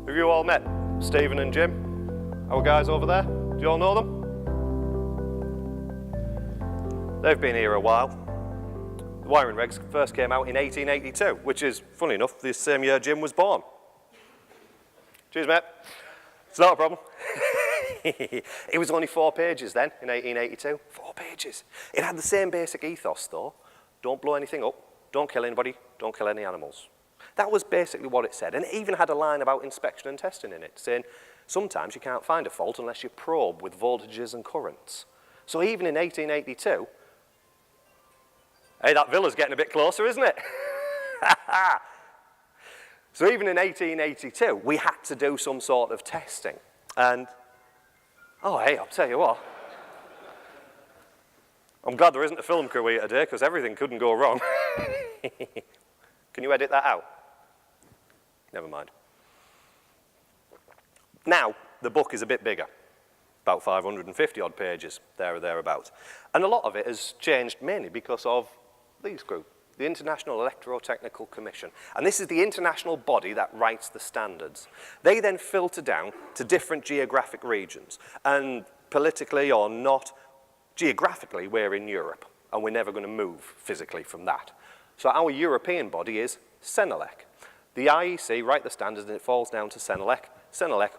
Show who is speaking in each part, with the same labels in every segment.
Speaker 1: Have you all met Stephen and Jim? Our guys over there? Do you all know them? They've been here a while. The wiring regs first came out in 1882, which is, funny enough, the same year Jim was born. Cheers, mate. It's not a problem. It was only 4 pages then, in 1882. 4 pages. It had the same basic ethos, though. Don't blow anything up, don't kill anybody, don't kill any animals. That was basically what it said. And it even had a line about inspection and testing in it, saying sometimes you can't find a fault unless you probe with voltages and currents. So even in 1882, hey, that villa's getting a bit closer, isn't it? So even in 1882, we had to do some sort of testing. And, oh, hey, I'll tell you what. I'm glad there isn't a film crew here today, because everything couldn't go wrong. Can you edit that out? Never mind. Now, the book is a bit bigger, about 550 odd pages, there or thereabouts. And a lot of it has changed mainly because of these group, the International Electrotechnical Commission. And this is the international body that writes the standards. They then filter down to different geographic regions. And politically or not, geographically, we're in Europe, and we're never going to move physically from that. So our European body is Senelec. The IEC write the standards, and it falls down to Senelec. Senelec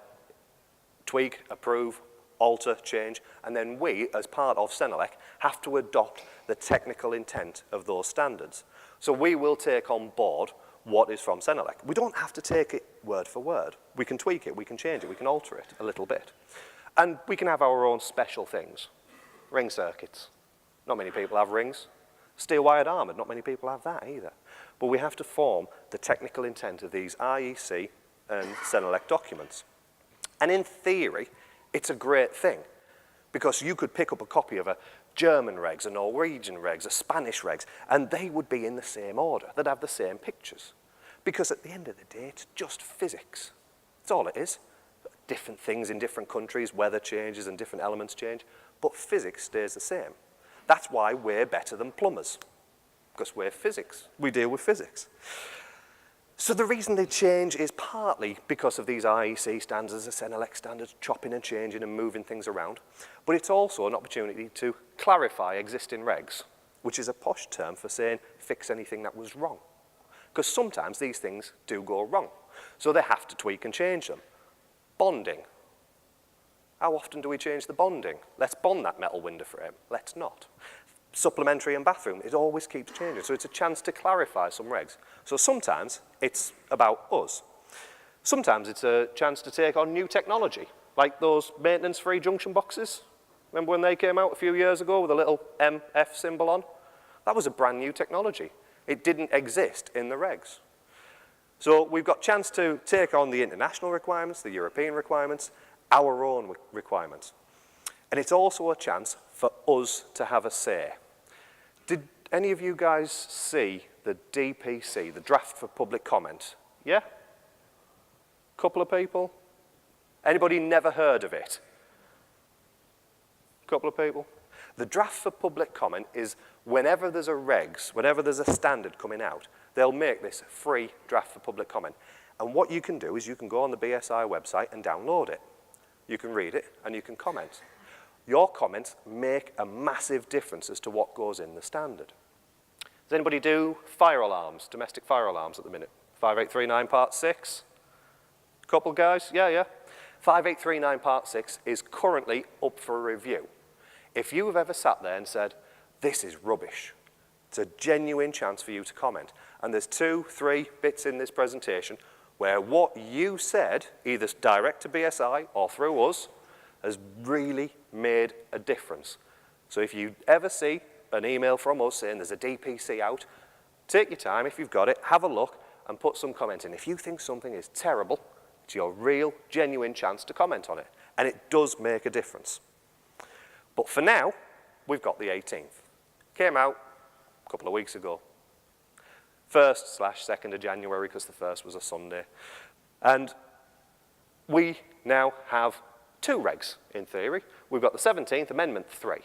Speaker 1: tweak, approve, alter, change, and then we, as part of Senelec, have to adopt the technical intent of those standards. So we will take on board what is from Senelec. We don't have to take it word for word. We can tweak it, we can change it, we can alter it a little bit. And we can have our own special things. Ring circuits. Not many people have rings. Steel-wired armoured, not many people have that either. But we have to form the technical intent of these IEC and Senelec documents. And in theory, it's a great thing, because you could pick up a copy of a German regs, a Norwegian regs, a Spanish regs, and they would be in the same order. They'd have the same pictures. Because at the end of the day, it's just physics. That's all it is. Different things in different countries, weather changes and different elements change, but physics stays the same. That's why we're better than plumbers, because we're physics. We deal with physics. So the reason they change is partly because of these IEC standards, the Senelec standards, chopping and changing and moving things around. But it's also an opportunity to clarify existing regs, which is a posh term for saying fix anything that was wrong. Because sometimes these things do go wrong. So they have to tweak and change them. Bonding. How often do we change the bonding? Let's bond that metal window frame. Let's not. Supplementary and bathroom, it always keeps changing. So it's a chance to clarify some regs. So sometimes it's about us. Sometimes it's a chance to take on new technology, like those maintenance-free junction boxes. Remember when they came out a few years ago with a little MF symbol on? That was a brand new technology. It didn't exist in the regs. So we've got a chance to take on the international requirements, the European requirements, our own requirements. And it's also a chance for us to have a say. Did any of you guys see the DPC, the draft for public comment? Yeah? Couple of people? Anybody never heard of it? Couple of people? The draft for public comment is whenever there's a regs, whenever there's a standard coming out, they'll make this free draft for public comment. And what you can do is you can go on the BSI website and download it. You can read it and you can comment. Your comments make a massive difference as to what goes in the standard. Does anybody do fire alarms, domestic fire alarms at the minute? 5839 Part 6? Couple guys? Yeah. 5839 Part 6 is currently up for review. If you have ever sat there and said, this is rubbish, it's a genuine chance for you to comment. And there's 2, 3 bits in this presentation where what you said, either direct to BSI or through us, has really made a difference. So if you ever see an email from us saying there's a DPC out, take your time, if you've got it, have a look and put some comment in. If you think something is terrible, it's your real, genuine chance to comment on it. And it does make a difference. But for now, we've got the 18th. Came out a couple of weeks ago. 1st/2nd of January, because the 1st was a Sunday. And we now have 2 regs, in theory. We've got the 17th, Amendment 3,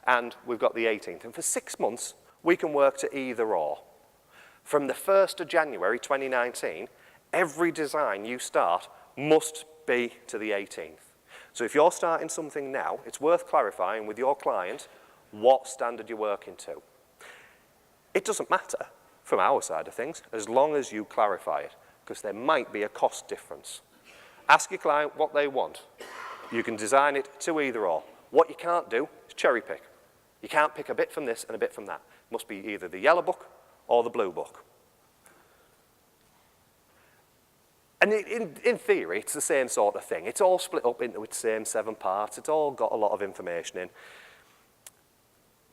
Speaker 1: and we've got the 18th. And for 6 months, we can work to either or. From the 1st of January 2019, every design you start must be to the 18th. So if you're starting something now, it's worth clarifying with your client what standard you're working to. It doesn't matter from our side of things as long as you clarify it, because there might be a cost difference. Ask your client what they want. You can design it to either or. What you can't do is cherry pick. You can't pick a bit from this and a bit from that. It must be either the yellow book or the blue book. And in theory, it's the same sort of thing. It's all split up into its same 7 parts. It's all got a lot of information in.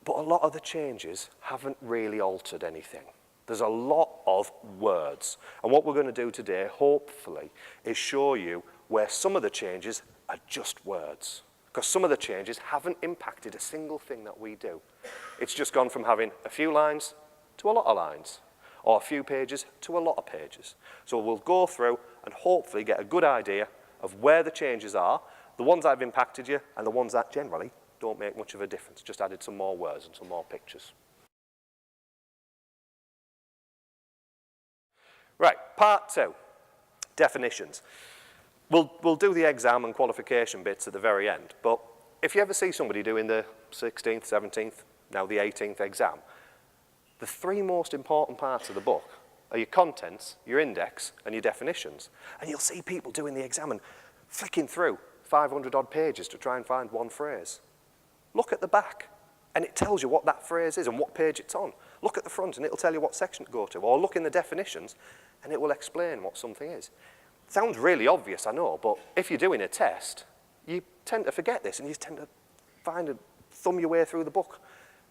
Speaker 1: But a lot of the changes haven't really altered anything. There's a lot of words. And what we're going to do today, hopefully, is show you where some of the changes are just words. Because some of the changes haven't impacted a single thing that we do. It's just gone from having a few lines to a lot of lines, or a few pages to a lot of pages. So we'll go through and hopefully get a good idea of where the changes are, the ones that have impacted you, and the ones that generally don't make much of a difference, just added some more words and some more pictures. Right, part 2, definitions. We'll do the exam and qualification bits at the very end, but if you ever see somebody doing the 16th, 17th, now the 18th exam, the 3 most important parts of the book are your contents, your index, and your definitions. And you'll see people doing the exam and flicking through 500 odd pages to try and find one phrase. Look at the back, and it tells you what that phrase is and what page it's on. Look at the front, and it'll tell you what section to go to. Or look in the definitions, and it will explain what something is. It sounds really obvious, I know, but if you're doing a test, you tend to forget this, and you tend to thumb your way through the book,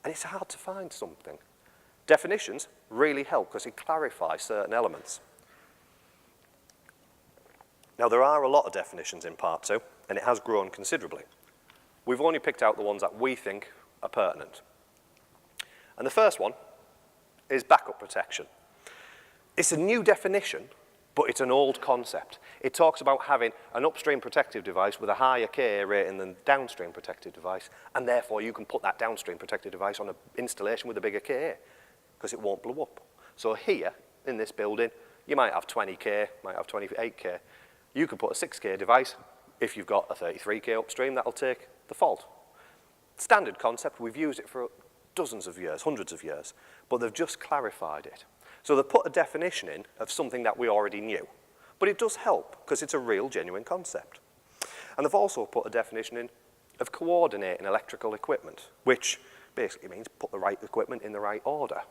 Speaker 1: and it's hard to find something. Definitions really help because it clarifies certain elements. Now, there are a lot of definitions in part 2, and it has grown considerably. We've only picked out the ones that we think are pertinent. And the first one is backup protection. It's a new definition, but it's an old concept. It talks about having an upstream protective device with a higher Ka rating than downstream protective device, and therefore you can put that downstream protective device on an installation with a bigger Ka, because it won't blow up. So here, in this building, you might have 20K, might have 28K. You could put a 6K device. If you've got a 33K upstream, that'll take the fault. Standard concept, we've used it for dozens of years, hundreds of years, but they've just clarified it. So they've put a definition in of something that we already knew, but it does help because it's a real, genuine concept. And they've also put a definition in of coordinating electrical equipment, which basically means put the right equipment in the right order,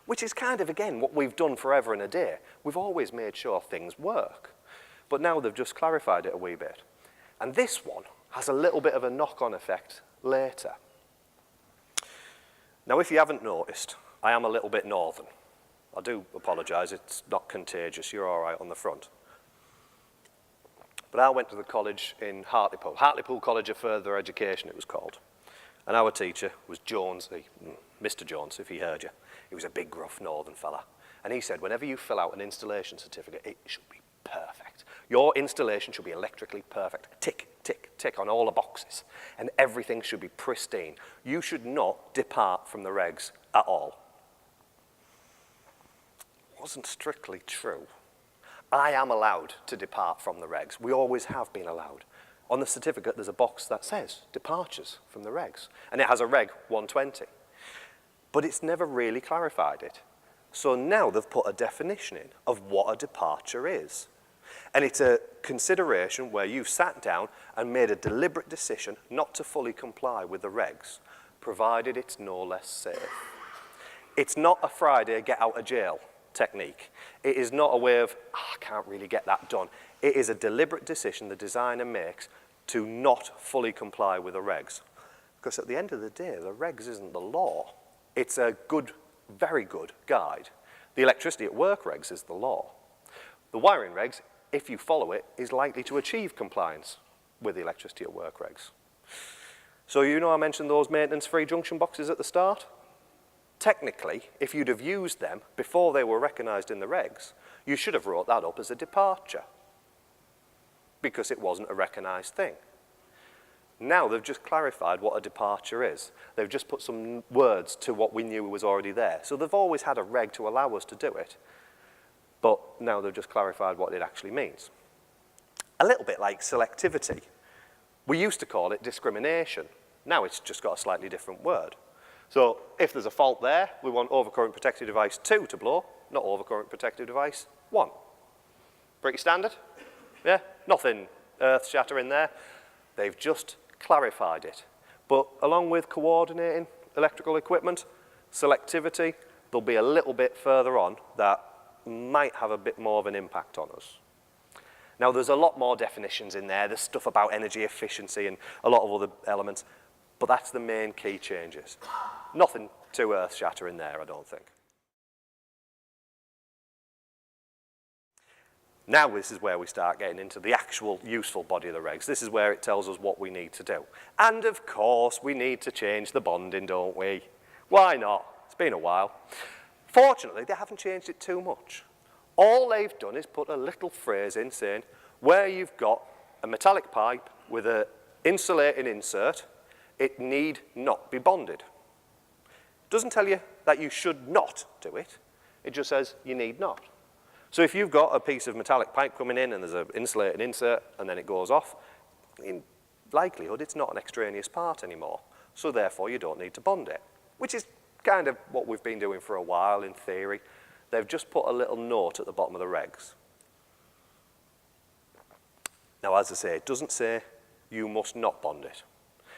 Speaker 1: which is kind of, again, what we've done forever and a day. We've always made sure things work, but now they've just clarified it a wee bit. And this one has a little bit of a knock-on effect later. Now, if you haven't noticed, I am a little bit northern. I do apologise, it's not contagious, you're all right on the front. But I went to the college in Hartlepool, Hartlepool College of Further Education it was called. And our teacher was Jones, Mr. Jones, if he heard you. He was a big, gruff northern fella. And he said, whenever you fill out an installation certificate, it should be perfect. Your installation should be electrically perfect. Tick, tick, tick on all the boxes. And everything should be pristine. You should not depart from the regs at all. Wasn't strictly true. I am allowed to depart from the regs. We always have been allowed. On the certificate, there's a box that says departures from the regs, and it has a reg 120. But it's never really clarified it. So now they've put a definition in of what a departure is. And it's a consideration where you've sat down and made a deliberate decision not to fully comply with the regs, provided it's no less safe. It's not a Friday get out of jail technique. It is not a way of, I can't really get that done. It is a deliberate decision the designer makes to not fully comply with the regs. Because at the end of the day, the regs isn't the law. It's a good, very good guide. The electricity at work regs is the law. The wiring regs, if you follow it, is likely to achieve compliance with the electricity at work regs. So you know I mentioned those maintenance-free junction boxes at the start? Technically, if you'd have used them before they were recognised in the regs, you should have wrote that up as a departure because it wasn't a recognised thing. Now they've just clarified what a departure is. They've just put some words to what we knew was already there. So they've always had a reg to allow us to do it, but now they've just clarified what it actually means. A little bit like selectivity. We used to call it discrimination. Now it's just got a slightly different word. So if there's a fault there, we want overcurrent protected device 2 to blow, not overcurrent protected device 1. Pretty standard? Yeah? Nothing earth-shattering there. They've just clarified it. But along with coordinating electrical equipment, selectivity, there'll be a little bit further on that might have a bit more of an impact on us. Now, there's a lot more definitions in there. There's stuff about energy efficiency and a lot of other elements, but that's the main key changes. Nothing too earth-shattering there, I don't think. Now this is where we start getting into the actual useful body of the regs. This is where it tells us what we need to do. And of course, we need to change the bonding, don't we? Why not? It's been a while. Fortunately, they haven't changed it too much. All they've done is put a little phrase in saying, where you've got a metallic pipe with an insulating insert, it need not be bonded. It doesn't tell you that you should not do it. It just says you need not. So if you've got a piece of metallic pipe coming in and there's an insulating insert and then it goes off, in likelihood it's not an extraneous part anymore. So therefore you don't need to bond it, which is kind of what we've been doing for a while in theory. They've just put a little note at the bottom of the regs. Now, as I say, it doesn't say you must not bond it.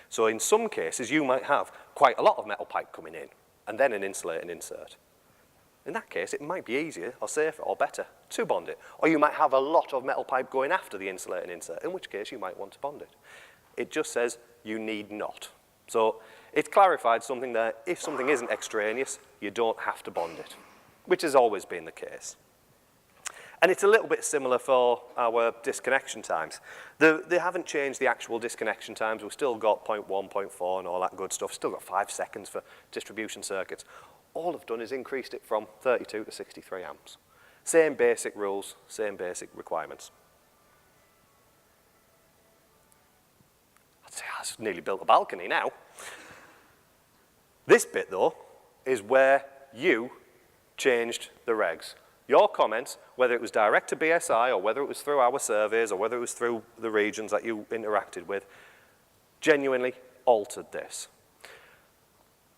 Speaker 1: So in some cases, you might have quite a lot of metal pipe coming in and then an insulating insert. In that case, it might be easier or safer or better to bond it. Or you might have a lot of metal pipe going after the insulating insert, in which case you might want to bond it. It just says you need not. So it's clarified something that if something isn't extraneous, you don't have to bond it, which has always been the case. And it's a little bit similar for our disconnection times. They haven't changed the actual disconnection times. We've still got 0.1, 0.4 and all that good stuff. Still got 5 seconds for distribution circuits. All I've done is increased it from 32 to 63 amps. Same basic rules, same basic requirements. I'd say I've nearly built a balcony now. This bit, though, is where you changed the regs. Your comments, whether it was direct to BSI or whether it was through our surveys or whether it was through the regions that you interacted with, genuinely altered this.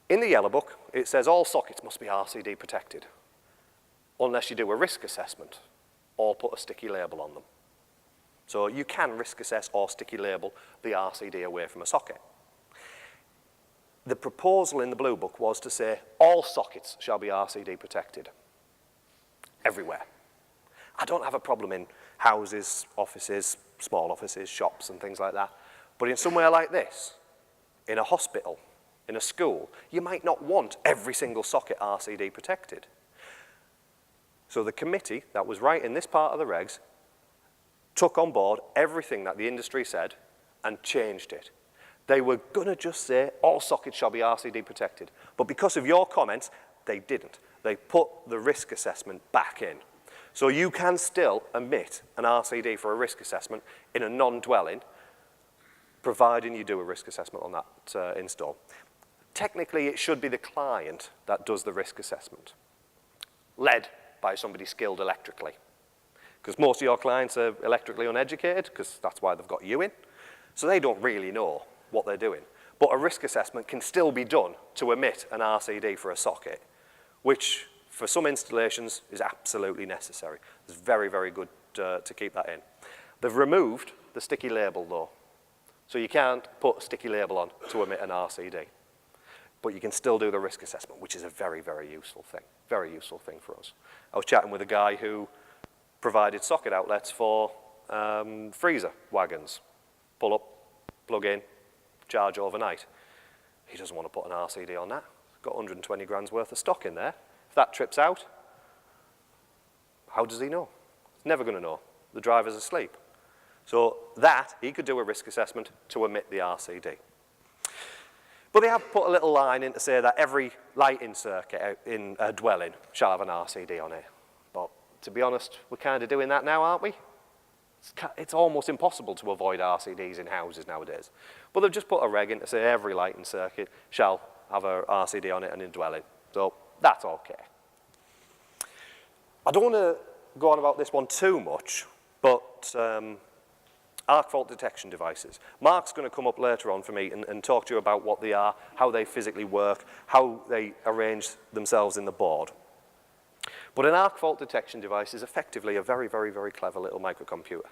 Speaker 1: In the yellow book, it says all sockets must be RCD protected, unless you do a risk assessment or put a sticky label on them. So you can risk assess or sticky label the RCD away from a socket. The proposal in the blue book was to say all sockets shall be RCD protected, everywhere. I don't have a problem in houses, offices, small offices, shops and things like that, but in somewhere like this, in a hospital, in a school, you might not want every single socket RCD protected. So the committee that was writing this part of the regs took on board everything that the industry said and changed it. They were going to just say all sockets shall be RCD protected, but because of your comments, they didn't. They put the risk assessment back in. So you can still emit an RCD for a risk assessment in a non-dwelling, providing you do a risk assessment on that install. Technically, it should be the client that does the risk assessment, led by somebody skilled electrically. Because most of your clients are electrically uneducated, because that's why they've got you in. So they don't really know what they're doing. But a risk assessment can still be done to emit an RCD for a socket, which for some installations is absolutely necessary. It's very, very good to keep that in. They've removed the sticky label though. So you can't put a sticky label on to emit an RCD. But you can still do the risk assessment, which is a very, very useful thing. Very useful thing for us. I was chatting with a guy who provided socket outlets for freezer wagons. Pull up, plug in, charge overnight. He doesn't want to put an RCD on that. He's got 120 grand's worth of stock in there. If that trips out, how does he know? He's never going to know. The driver's asleep. So that, he could do a risk assessment to emit the RCD. But they have put a little line in to say that every lighting circuit in a dwelling shall have an RCD on it. But to be honest, we're kind of doing that now, aren't we? It's almost impossible to avoid RCDs in houses nowadays. But they've just put a reg in to say every lighting circuit shall have a RCD on it and in dwelling. So that's okay. I don't want to go on about this one too much, but arc fault detection devices. Mark's going to come up later on for me and talk to you about what they are, how they physically work, how they arrange themselves in the board. But an arc fault detection device is effectively a very, very, very clever little microcomputer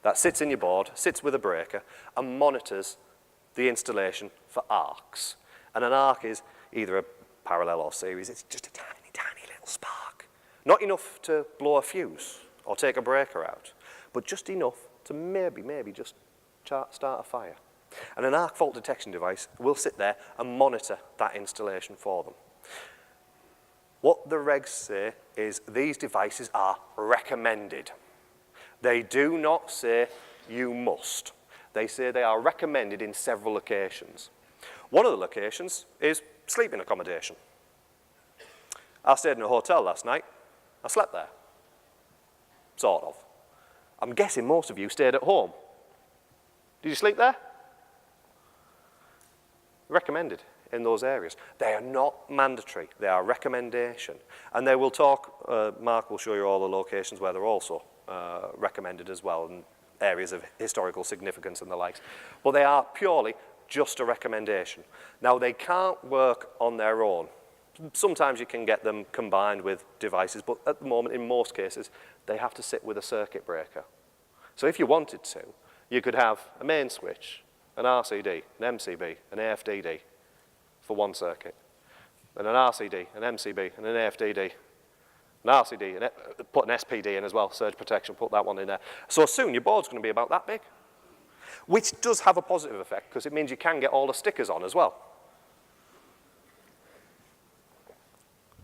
Speaker 1: that sits in your board, sits with a breaker, and monitors the installation for arcs. And an arc is either a parallel or series. It's just a tiny, tiny little spark. Not enough to blow a fuse or take a breaker out, but just enough to maybe just start a fire. And an arc fault detection device will sit there and monitor that installation for them. What the regs say is these devices are recommended. They do not say you must. They say they are recommended in several locations. One of the locations is sleeping accommodation. I stayed in a hotel last night. I slept there. Sort of. I'm guessing most of you stayed at home. Did you sleep there? Recommended in those areas. They are not mandatory. They are recommendation. And they will talk, Mark will show you all the locations where they're also recommended as well, and areas of historical significance and the likes. But they are purely just a recommendation. Now, they can't work on their own. Sometimes you can get them combined with devices, but at the moment, in most cases, they have to sit with a circuit breaker. So if you wanted to, you could have a main switch, an RCD, an MCB, an AFDD for one circuit, and an RCD, an MCB, and an AFDD, an RCD, and put an SPD in as well, surge protection, put that one in there. So soon your board's going to be about that big, which does have a positive effect because it means you can get all the stickers on as well.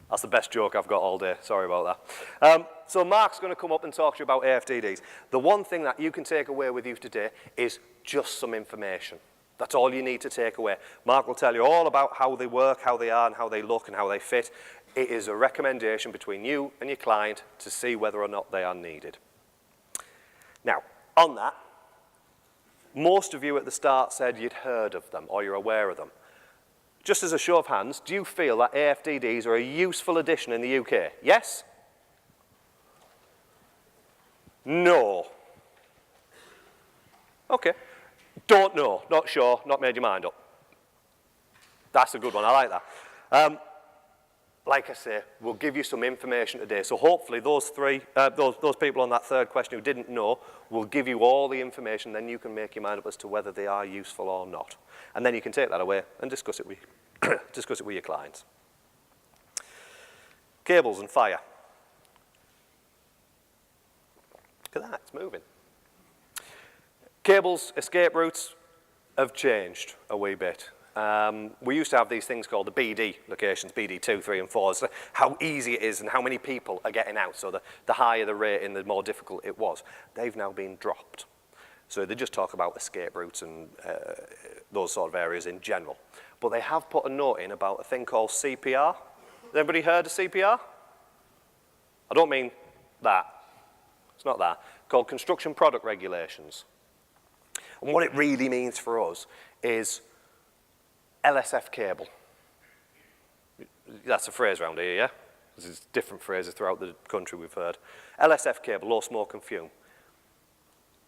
Speaker 1: That's the best joke I've got all day. Sorry about that. So Mark's going to come up and talk to you about AFDDs. The one thing that you can take away with you today is just some information. That's all you need to take away. Mark will tell you all about how they work, how they are, and how they look, and how they fit. It is a recommendation between you and your client to see whether or not they are needed. Now, on that, most of you at the start said you'd heard of them or you're aware of them. Just as a show of hands, do you feel that AFDDs are a useful addition in the UK? Yes? No. Okay. Don't know, not sure, not made your mind up. That's a good one, I like that. Like I say, we'll give you some information today. So hopefully those people on that third question who didn't know will give you all the information, then you can make your mind up as to whether they are useful or not. And then you can take that away and discuss it with, discuss it with your clients. Cables and fire. Look at that, it's moving. Cables, escape routes have changed a wee bit. We used to have these things called the BD locations, BD 2, 3, and 4. So how easy it is and how many people are getting out. So the higher the rating, the more difficult it was. They've now been dropped. So they just talk about escape routes and those sort of areas in general. But they have put a note in about a thing called CPR. Has anybody heard of CPR? I don't mean that. It's not that. It's called Construction Product Regulations. And what it really means for us is LSF cable. That's a phrase around here, yeah? There's different phrases throughout the country we've heard. LSF cable, low smoke and fume.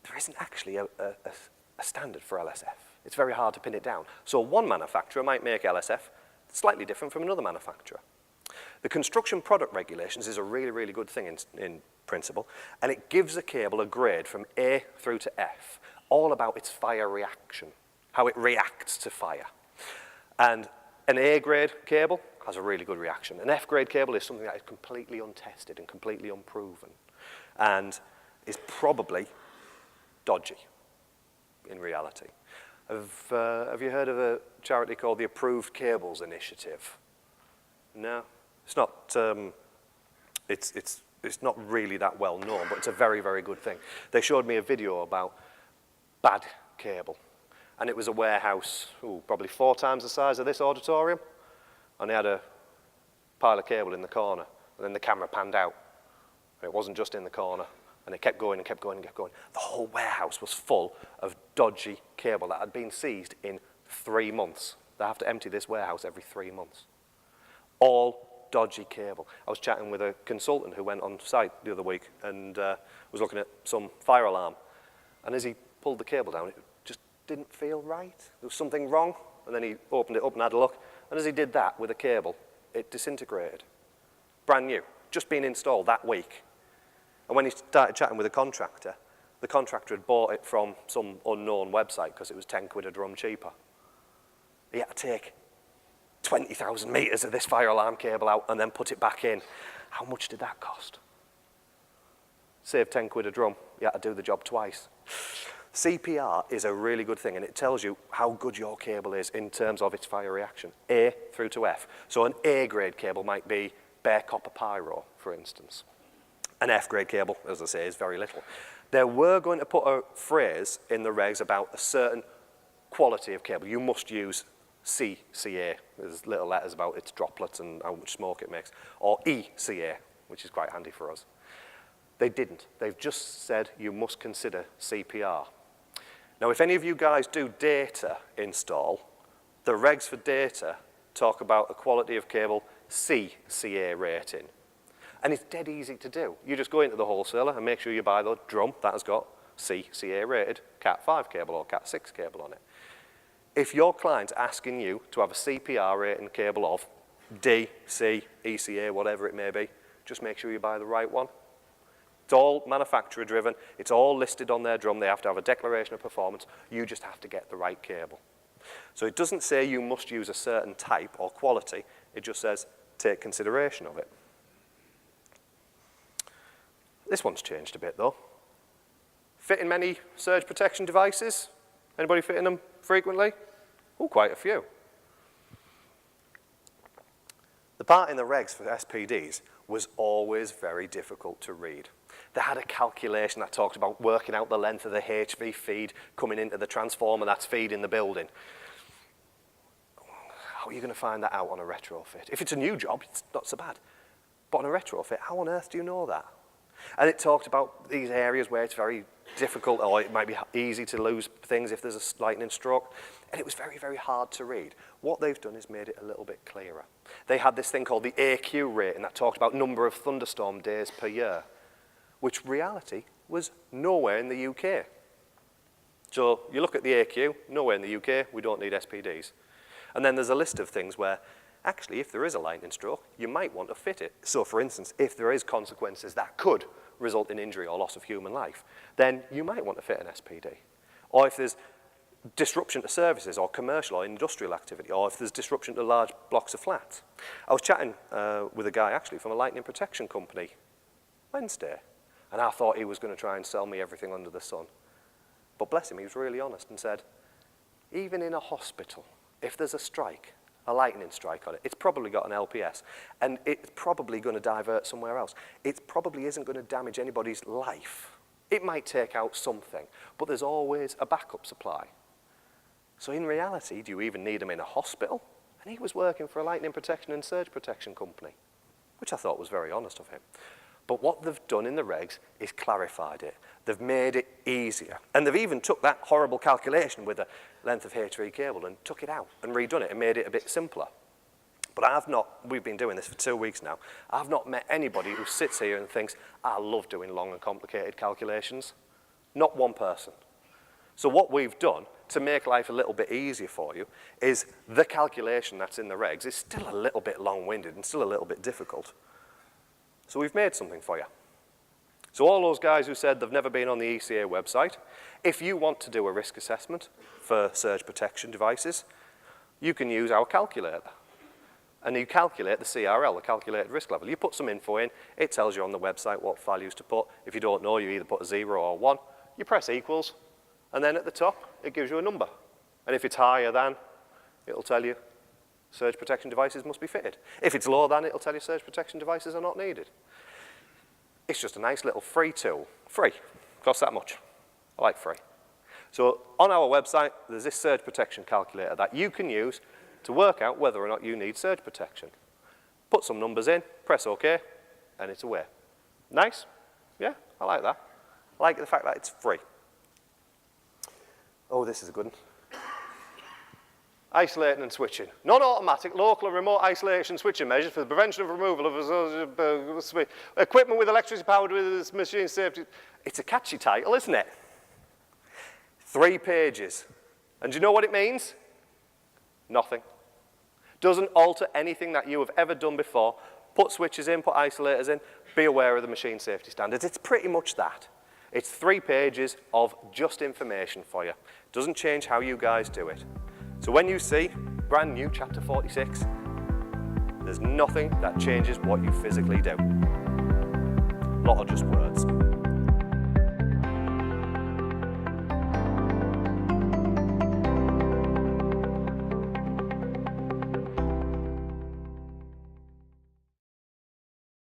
Speaker 1: There isn't actually a standard for LSF. It's very hard to pin it down. So one manufacturer might make LSF slightly different from another manufacturer. The Construction Product Regulations is a really, really good thing in principle, and it gives a cable a grade from A through to F, all about its fire reaction, how it reacts to fire. And an A-grade cable has a really good reaction. An F-grade cable is something that is completely untested and completely unproven and is probably dodgy in reality. Have you heard of a charity called the Approved Cables Initiative? No? It's not, it's not really that well known, but it's a very, very good thing. They showed me a video about bad cable. And it was a warehouse, probably 4 times the size of this auditorium. And they had a pile of cable in the corner. And then the camera panned out. And it wasn't just in the corner. And it kept going and kept going and kept going. The whole warehouse was full of dodgy cable that had been seized in 3 months. They have to empty this warehouse every 3 months. All dodgy cable. I was chatting with a consultant who went on site the other week and was looking at some fire alarm. And as he pulled the cable down, it just didn't feel right. There was something wrong. And then he opened it up and had a look. And as he did that with a cable, it disintegrated. Brand new, just been installed that week. And when he started chatting with the contractor had bought it from some unknown website because it was 10 quid a drum cheaper. He had to take 20,000 meters of this fire alarm cable out and then put it back in. How much did that cost? Save 10 quid a drum. You had to do the job twice. CPR is a really good thing, and it tells you how good your cable is in terms of its fire reaction, A through to F. So an A-grade cable might be bare copper pyro, for instance. An F-grade cable, as I say, is very little. There were going to put a phrase in the regs about a certain quality of cable. You must use CCA. There's little letters about its droplets and how much smoke it makes, or ECA, which is quite handy for us. They didn't. They've just said you must consider CPR. Now, if any of you guys do data install, the regs for data talk about a quality of cable CCA rating. And it's dead easy to do. You just go into the wholesaler and make sure you buy the drum that has got CCA rated Cat5 cable or Cat6 cable on it. If your client's asking you to have a CPR rating cable of D, C, ECA, whatever it may be, just make sure you buy the right one. It's all manufacturer driven. It's all listed on their drum. They have to have a declaration of performance. You just have to get the right cable. So it doesn't say you must use a certain type or quality. It just says take consideration of it. This one's changed a bit though. Fitting many surge protection devices? Anybody fitting them frequently? Oh, quite a few. The part in the regs for SPDs was always very difficult to read. They had a calculation that talked about working out the length of the HV feed coming into the transformer that's feeding the building. How are you going to find that out on a retrofit? If it's a new job, it's not so bad. But on a retrofit, how on earth do you know that? And it talked about these areas where it's very difficult, or it might be easy to lose things if there's a lightning stroke. And it was very, very hard to read. What they've done is made it a little bit clearer. They had this thing called the AQ rating that talked about number of thunderstorm days per year, which reality was nowhere in the UK. So you look at the AQ, nowhere in the UK, we don't need SPDs. And then there's a list of things where, actually, if there is a lightning stroke, you might want to fit it. So for instance, if there is consequences that could result in injury or loss of human life, then you might want to fit an SPD. Or if there's disruption to services or commercial or industrial activity, or if there's disruption to large blocks of flats. I was chatting with a guy actually from a lightning protection company Wednesday, and I thought he was going to try and sell me everything under the sun. But bless him, he was really honest and said, even in a hospital, if there's a strike, a lightning strike on it, it's probably got an LPS, and it's probably going to divert somewhere else. It probably isn't going to damage anybody's life. It might take out something, but there's always a backup supply. So in reality, do you even need them in a hospital? And he was working for a lightning protection and surge protection company, which I thought was very honest of him. But what they've done in the regs is clarified it. They've made it easier. And they've even took that horrible calculation with the length of HV cable and took it out and redone it and made it a bit simpler. But we've been doing this for 2 weeks now, I've not met anybody who sits here and thinks, I love doing long and complicated calculations. Not one person. So what we've done to make life a little bit easier for you is the calculation that's in the regs is still a little bit long-winded and still a little bit difficult. So we've made something for you. So all those guys who said they've never been on the ECA website, if you want to do a risk assessment for surge protection devices, you can use our calculator. And you calculate the CRL, the calculated risk level. You put some info in, it tells you on the website what values to put. If you don't know, you either put a 0 or 1. You press equals, and then at the top, it gives you a number. And if it's higher than, it'll tell you surge protection devices must be fitted. If it's lower than, it'll tell you surge protection devices are not needed. It's just a nice little free tool. Free. Costs that much. I like free. So on our website, there's this surge protection calculator that you can use to work out whether or not you need surge protection. Put some numbers in, press OK, and it's away. Nice? Yeah, I like that. I like the fact that it's free. Oh, this is a good one. Isolating and switching. Non-automatic, local and remote isolation switching measures for the prevention of removal of equipment with electricity powered with machine safety. It's a catchy title, isn't it? 3 pages. And do you know what it means? Nothing. Doesn't alter anything that you have ever done before. Put switches in, put isolators in, be aware of the machine safety standards. It's pretty much that. It's 3 pages of just information for you. Doesn't change how you guys do it. So when you see brand new Chapter 46, there's nothing that changes what you physically do. A lot of just words.